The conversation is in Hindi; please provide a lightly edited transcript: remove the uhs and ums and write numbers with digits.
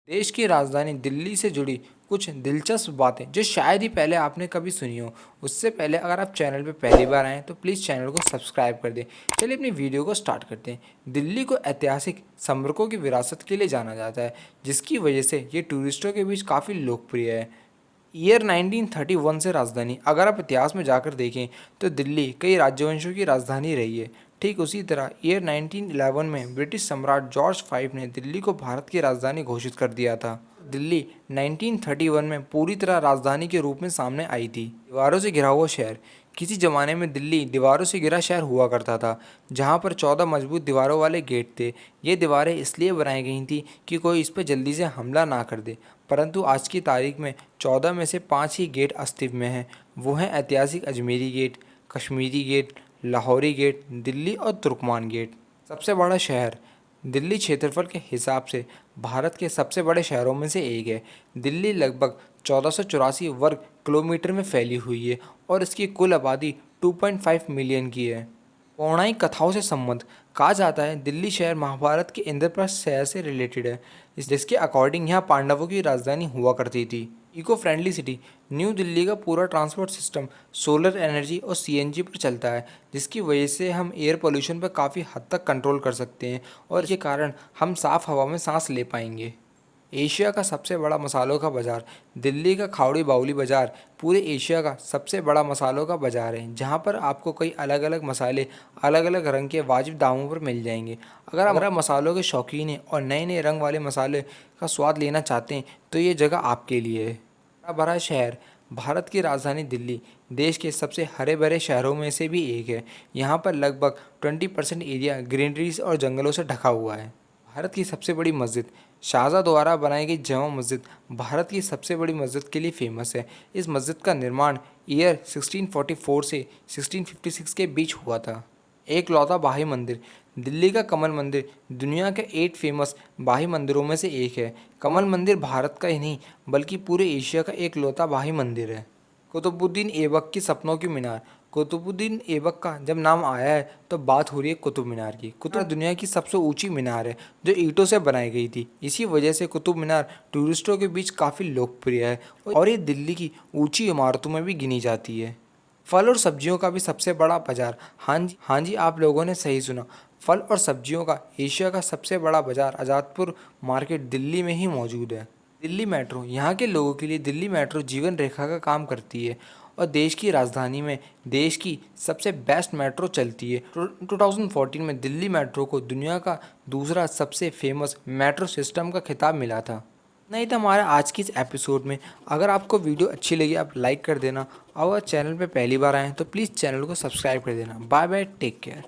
देश की राजधानी दिल्ली से जुड़ी कुछ दिलचस्प बातें जो शायद ही पहले आपने कभी सुनी हो। उससे पहले अगर आप चैनल पर पहली बार आएँ तो प्लीज़ चैनल को सब्सक्राइब कर दें। चलिए अपनी वीडियो को स्टार्ट करते हैं। दिल्ली को ऐतिहासिक स्मारकों की विरासत के लिए जाना जाता है, जिसकी वजह से ये टूरिस्टों के बीच काफ़ी लोकप्रिय है। ईयर 1931 से राजधानी, अगर आप इतिहास में जाकर देखें तो दिल्ली कई राजवंशों की राजधानी रही है। ठीक उसी तरह ईयर 1911 में ब्रिटिश सम्राट जॉर्ज फाइव ने दिल्ली को भारत की राजधानी घोषित कर दिया था। दिल्ली 1931 में पूरी तरह राजधानी के रूप में सामने आई थी। दीवारों से घिरा हुआ शहर। किसी ज़माने में दिल्ली दीवारों से घिरा शहर हुआ करता था, जहां पर 14 मजबूत दीवारों वाले गेट थे। ये दीवारें इसलिए बनाई गई थीं कि कोई इस पर जल्दी से हमला ना कर दे। परंतु आज की तारीख में 14 में से 5 ही गेट अस्तित्व में हैं। वो हैं ऐतिहासिक Ajmeri gate, Kashmiri gate, Lahori gate, Delhi और तुर्कमान गेट। सबसे बड़ा शहर। दिल्ली क्षेत्रफल के हिसाब से भारत के सबसे बड़े शहरों में से एक है। दिल्ली लगभग 1484 वर्ग किलोमीटर में फैली हुई है और इसकी कुल आबादी 2.5 मिलियन की है। पौराणिक कथाओं से संबंध। कहा जाता है दिल्ली शहर महाभारत के इंद्रप्रस्थ शहर से रिलेटेड है, जिसके अकॉर्डिंग यहाँ पांडवों की राजधानी हुआ करती थी। Eco friendly city. New Delhi का पूरा ट्रांसपोर्ट सिस्टम सोलर एनर्जी और सीएनजी पर चलता है, जिसकी वजह से हम एयर पोल्यूशन पर काफ़ी हद तक कंट्रोल कर सकते हैं और इसके कारण हम साफ़ हवा में सांस ले पाएंगे। एशिया का सबसे बड़ा मसालों का बाज़ार। दिल्ली का खावड़ी बाउली बाज़ार पूरे एशिया का सबसे बड़ा मसालों का बाज़ार है, जहां पर आपको कई अलग अलग मसाले अलग अलग रंग के वाजिब दामों पर मिल जाएंगे। अगर आप मसालों के शौकीन हैं और नए नए रंग वाले मसाले का स्वाद लेना चाहते हैं तो ये जगह आपके लिए है। बड़ा बड़ा शहर। भारत की राजधानी दिल्ली देश के सबसे हरे भरे शहरों में से भी एक है। यहाँ पर लगभग 20% एरिया ग्रीनरीज और जंगलों से ढका हुआ है। भारत की सबसे बड़ी मस्जिद। शाहजहाँ द्वारा बनाई गई जामा मस्जिद भारत की सबसे बड़ी मस्जिद के लिए फेमस है। इस मस्जिद का निर्माण ईयर 1644 से 1656 के बीच हुआ था। एक लौता बाही मंदिर। दिल्ली का कमल मंदिर दुनिया के 8 फेमस बाही मंदिरों में से एक है। कमल मंदिर भारत का ही नहीं बल्कि पूरे एशिया का एक लौता बाही मंदिर है। कुतुबुद्दीन ऐबक की सपनों की मीनार। कुतुबुद्दीन ऐबक का जब नाम आया है तो बात हो रही है कुतुब मीनार की। कुतुब दुनिया की सबसे ऊंची मीनार है जो ईंटों से बनाई गई थी। इसी वजह से कुतुब मीनार टूरिस्टों के बीच काफ़ी लोकप्रिय है और ये दिल्ली की ऊंची इमारतों में भी गिनी जाती है। फल और सब्जियों का भी सबसे बड़ा बाजार। हाँ जी, आप लोगों ने सही सुना। फल और सब्जियों का एशिया का सबसे बड़ा बाजार आज़ादपुर मार्केट दिल्ली में ही मौजूद है। दिल्ली मेट्रो। यहाँ के लोगों के लिए दिल्ली मेट्रो जीवन रेखा का काम करती है और देश की राजधानी में देश की सबसे बेस्ट मेट्रो चलती है। 2014 में दिल्ली मेट्रो को दुनिया का दूसरा सबसे फेमस मेट्रो सिस्टम का खिताब मिला था। नहीं तो हमारा आज की इस एपिसोड में। अगर आपको वीडियो अच्छी लगी आप लाइक कर देना और चैनल पे पहली बार आएँ तो प्लीज़ चैनल को सब्सक्राइब कर देना। Bye bye, take care.